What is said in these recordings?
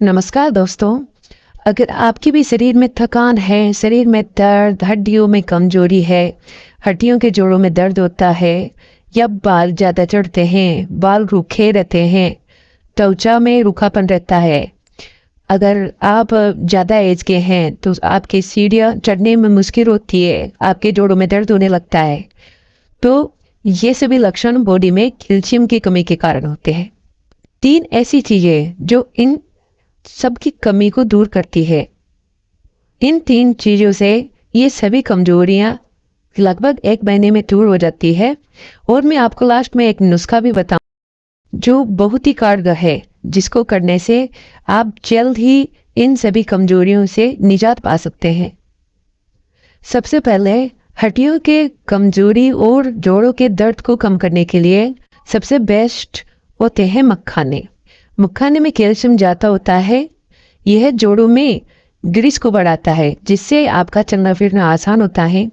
नमस्कार दोस्तों। अगर आपके भी शरीर में थकान है, शरीर में दर्द, हड्डियों में कमजोरी है, हड्डियों के जोड़ों में दर्द होता है, या बाल ज़्यादा चढ़ते हैं, बाल रूखे रहते हैं, त्वचा में रूखापन रहता है, अगर आप ज़्यादा एज के हैं तो आपकी सीढ़ियाँ चढ़ने में मुश्किल होती है, आपके जोड़ों में दर्द होने लगता है, तो ये सभी लक्षण बॉडी में कैल्शियम की कमी के कारण होते हैं। 3 ऐसी चीज़ें जो इन सबकी कमी को दूर करती है। इन 3 चीजों से ये सभी कमजोरियां लगभग 1 महीने में दूर हो जाती है। और मैं आपको लास्ट में एक नुस्खा भी बताऊं जो बहुत ही कारगर है, जिसको करने से आप जल्द ही इन सभी कमजोरियों से निजात पा सकते हैं। सबसे पहले हड्डियों के कमजोरी और जोड़ों के दर्द को कम करने के लिए सबसे बेस्ट होते हैं मखाने। मखाने में कैल्शियम ज़्यादा होता है। यह जोड़ों में ग्रीस को बढ़ाता है, जिससे आपका चलना फिरना आसान होता है।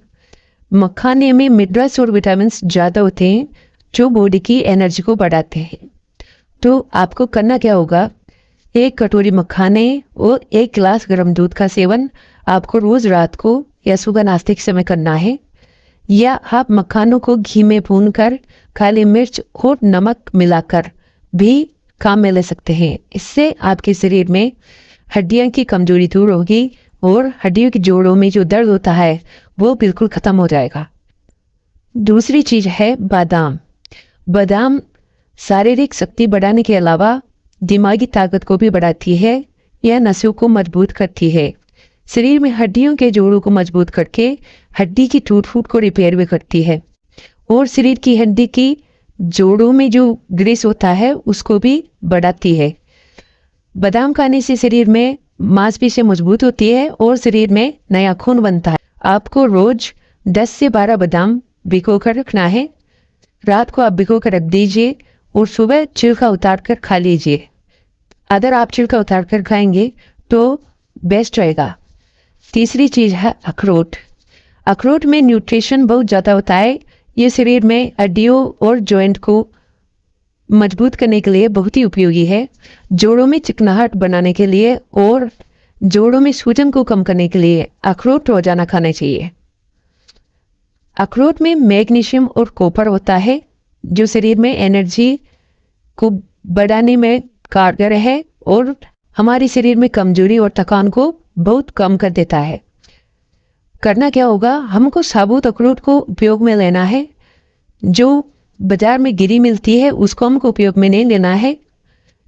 मखाने में मिनरल्स और विटामिन ज़्यादा होते हैं जो बॉडी की एनर्जी को बढ़ाते हैं। तो आपको करना क्या होगा, 1 कटोरी मखाने और 1 गिलास गर्म दूध का सेवन आपको रोज़ रात को या सुबह नाश्ते के समय करना है। या आप मखानों को घी में भूनकर काली मिर्च और नमक मिलाकर भी काम में ले सकते हैं। इससे आपके शरीर में हड्डियों की कमजोरी दूर होगी और हड्डियों के जोड़ों में जो दर्द होता है वो बिल्कुल खत्म हो जाएगा। दूसरी चीज है बादाम। बादाम शारीरिक शक्ति बढ़ाने के अलावा दिमागी ताकत को भी बढ़ाती है। यह नसों को मजबूत करती है। शरीर में हड्डियों के जोड़ों को मजबूत करके हड्डी की टूट फूट को रिपेयर भी करती है और शरीर की हड्डी की जोड़ों में जो ग्रीस होता है उसको भी बढ़ाती है। बादाम खाने से शरीर में मांसपेशियां मजबूत होती है और शरीर में नया खून बनता है। आपको रोज 10 से 12 बादाम भिगो कर रखना है। रात को आप भिगो कर रख दीजिए और सुबह छिलका उतार कर खा लीजिए। अगर आप छिलका उतार कर खाएंगे तो बेस्ट रहेगा। तीसरी चीज है अखरोट। अखरोट में न्यूट्रिशन बहुत ज़्यादा होता है। ये शरीर में हड्डियों और जॉइंट को मजबूत करने के लिए बहुत ही उपयोगी है। जोड़ों में चिकनाहट बनाने के लिए और जोड़ों में सूजन को कम करने के लिए अखरोट रोजाना खाना चाहिए। अखरोट में मैग्नीशियम और कॉपर होता है जो शरीर में एनर्जी को बढ़ाने में कारगर है और हमारे शरीर में कमजोरी और थकान को बहुत कम कर देता है। करना क्या होगा, हमको साबुत अखरोट को उपयोग में लेना है। जो बाजार में गिरी मिलती है उसको हमको उपयोग में नहीं लेना है।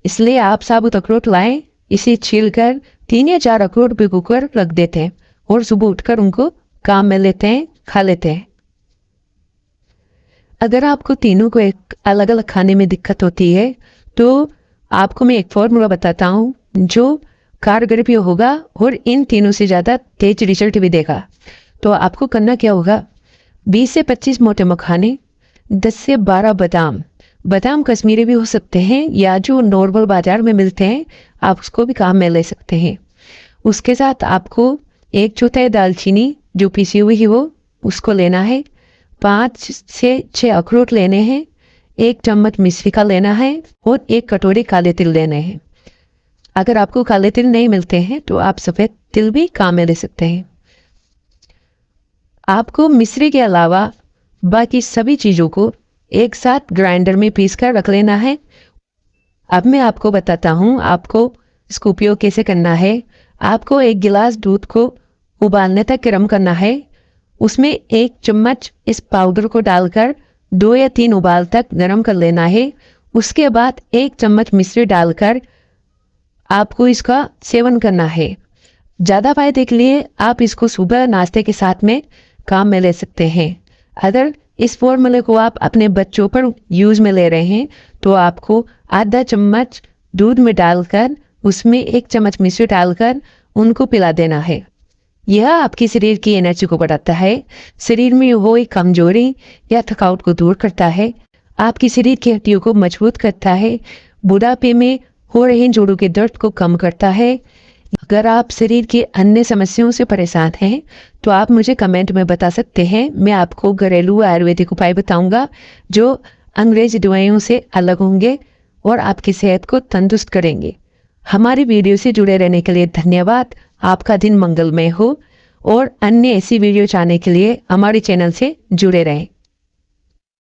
इसलिए आप साबुत अखरोट लाएं, इसे छीलकर 3 या 4 अखरोट भिगोकर रख देते हैं और सुबह उठकर उनको काम में लेते हैं, खा लेते हैं। अगर आपको तीनों को एक अलग अलग खाने में दिक्कत होती है तो आपको मैं एक फॉर्मूला बताता हूँ जो कारगर भी होगा और इन तीनों से ज़्यादा तेज रिजल्ट भी देगा। तो आपको करना क्या होगा, 20 से 25 मोटे मखाने, 10 से 12 बादाम। बादाम कश्मीरी भी हो सकते हैं या जो नॉर्मल बाजार में मिलते हैं आप उसको भी काम में ले सकते हैं। उसके साथ आपको 1/4 दालचीनी जो पीसी हुई हो उसको लेना है। 5 से 6 अखरोट लेने हैं। 1 चम्मच मिश्री का लेना है और 1 कटोरी काले तिल लेने हैं। अगर आपको काले तिल नहीं मिलते हैं तो आप सफ़ेद तिल भी काम में ले सकते हैं। आपको मिश्री के अलावा बाकी सभी चीज़ों को एक साथ ग्राइंडर में पीस कर रख लेना है। अब मैं आपको बताता हूँ आपको इसको उपयोग कैसे करना है। आपको 1 गिलास दूध को उबालने तक गर्म करना है। उसमें 1 चम्मच इस पाउडर को डालकर 2 या 3 उबाल तक गर्म कर लेना है। उसके बाद 1 चम्मच मिश्री डालकर आपको इसका सेवन करना है। ज़्यादा फायदे के लिए आप इसको सुबह नाश्ते के साथ में काम में ले सकते हैं। अगर इस फॉर्मूले को आप अपने बच्चों पर यूज़ में ले रहे हैं तो आपको आधा चम्मच दूध में डालकर उसमें 1 चम्मच मिश्री डालकर उनको पिला देना है। यह आपके शरीर की एनर्जी को बढ़ाता है, शरीर में हुई कमजोरी या थकावट को दूर करता है, आपकी शरीर की हड्डियों को मजबूत करता है, बुढ़ापे में हो रहे जोड़ों के दर्द को कम करता है। अगर आप शरीर की अन्य समस्याओं से परेशान हैं तो आप मुझे कमेंट में बता सकते हैं। मैं आपको घरेलू आयुर्वेदिक उपाय बताऊंगा जो अंग्रेजी दवाइयों से अलग होंगे और आपकी सेहत को तंदुरुस्त करेंगे। हमारी वीडियो से जुड़े रहने के लिए धन्यवाद। आपका दिन मंगलमय हो और अन्य ऐसी वीडियो चाहने के लिए हमारे चैनल से जुड़े रहें।